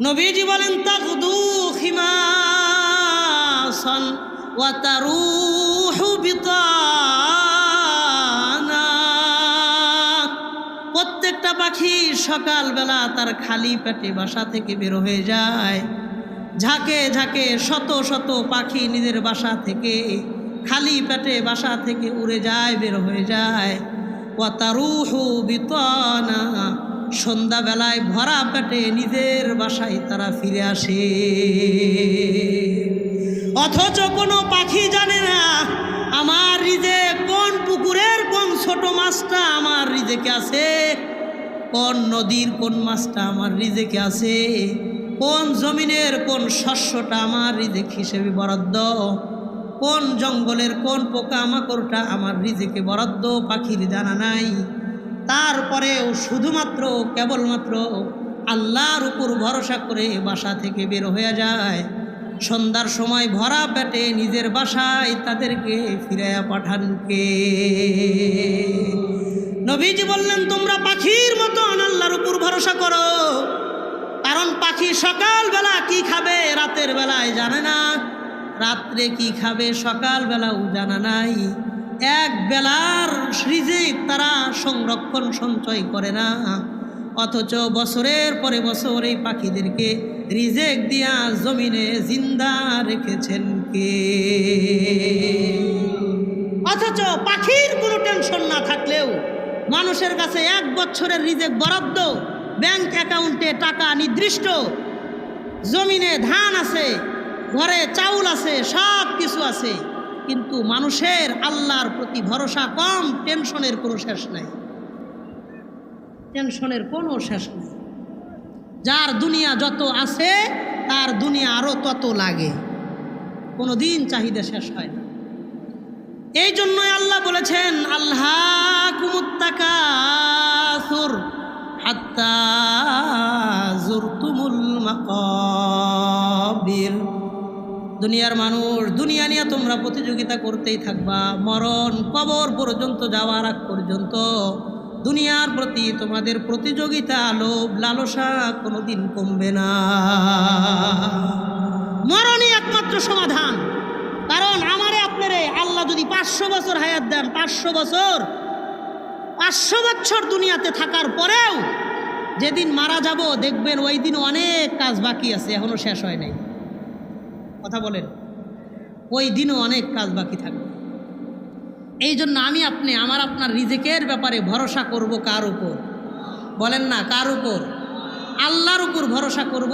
নবীজি বলেন তাগদু খিমাসান ওয়া তারুহু বিতানা। প্রত্যেকটা পাখি সকালবেলা তার খালি পেটে বাসা থেকে বের হয়ে যায়। ঝাঁকে ঝাঁকে শত শত পাখি নিজের বাসা থেকে খালি পেটে বাসা থেকে উড়ে যায়, বের হয়ে যায়। ওয়া তারুহু বিতানা, সন্ধ্যাবেলায় ভরা পেটে নিজের বাসায় তারা ফিরে আসে। অথচ কোনো পাখি জানে না আমার রিজেক কোন পুকুরের কোন ছোট মাছটা আমার রিজেকে আছে, কোন নদীর কোন মাছটা আমার রিজেকে আছে, কোন জমিনের কোন শস্যটা আমার রিজেক হিসেবে বরাদ্দ, কোন জঙ্গলের কোন পোকামাকড়টা আমার রিজেকে বরাদ্দ পাখির জানা নাই। তারপরেও শুধুমাত্র কেবলমাত্র আল্লাহর উপর ভরসা করে বাসা থেকে বের হয়ে যায়। সন্ধ্যার সময় ভরা পেটে নিজের বাসায় তাদেরকে ফিরাইয়া পাঠান কে? নবীজি বললেন তোমরা পাখির মতন আল্লাহর উপর ভরসা করো, কারণ পাখি সকালবেলা কি খাবে রাতের বেলায় জানে না, রাত্রে কি খাবে সকালবেলাও জানা নাই। এক বেলার রিজিক তারা সংরক্ষণ সঞ্চয় করে না, অথচ বছরের পরে বছর এই পাখিদেরকে রিজিক দিয়া জমিনে জিন্দা রেখেছেন কে? অথচ পাখির কোনো টেনশন না থাকলেও মানুষের কাছে এক বছরের রিজিক বরাদ্দ, ব্যাংক অ্যাকাউন্টে টাকা নির্দিষ্ট, জমিনে ধান আছে, ঘরে চাউল আছে, সব কিছু আছে, কিন্তু মানুষের আল্লাহর প্রতি ভরসা কম। টেনশনের কোনো শেষ নাই, টেনশনের কোনো শেষ নাই। যার দুনিয়া যত আছে তার দুনিয়া আরো তত লাগে, কোনো দিন চাহিদা শেষ হয় না। এই জন্যই আল্লাহ বলেছেন আল্লাহকুমুত তাকাসুর হাত্তা যুরতুমুল মাকাবির। দুনিয়ার মানুষ, দুনিয়া নিয়ে তোমরা প্রতিযোগিতা করতেই থাকবা, মরণ কবর পর্যন্ত যাওয়ার আগ পর্যন্ত দুনিয়ার প্রতি তোমাদের প্রতিযোগিতা, লোভ লালসা কোনোদিন কমবে না। মরণই একমাত্র সমাধান। কারণ আমারে আপনারে আল্লাহ যদি 500 বছর হায়াত দেন, 500 বছর দুনিয়াতে থাকার পরেও যেদিন মারা যাব দেখবেন ওই দিন অনেক কাজ বাকি আছে, এখনো শেষ হয় নাই। কথা বলেন, ওই দিনও অনেক কাজ বাকি থাকবে। এই জন্য আমি আপনি আপনার রিজিকের ব্যাপারে ভরসা করব কার উপর? বলেন না, কার উপর? আল্লাহর উপর ভরসা করব।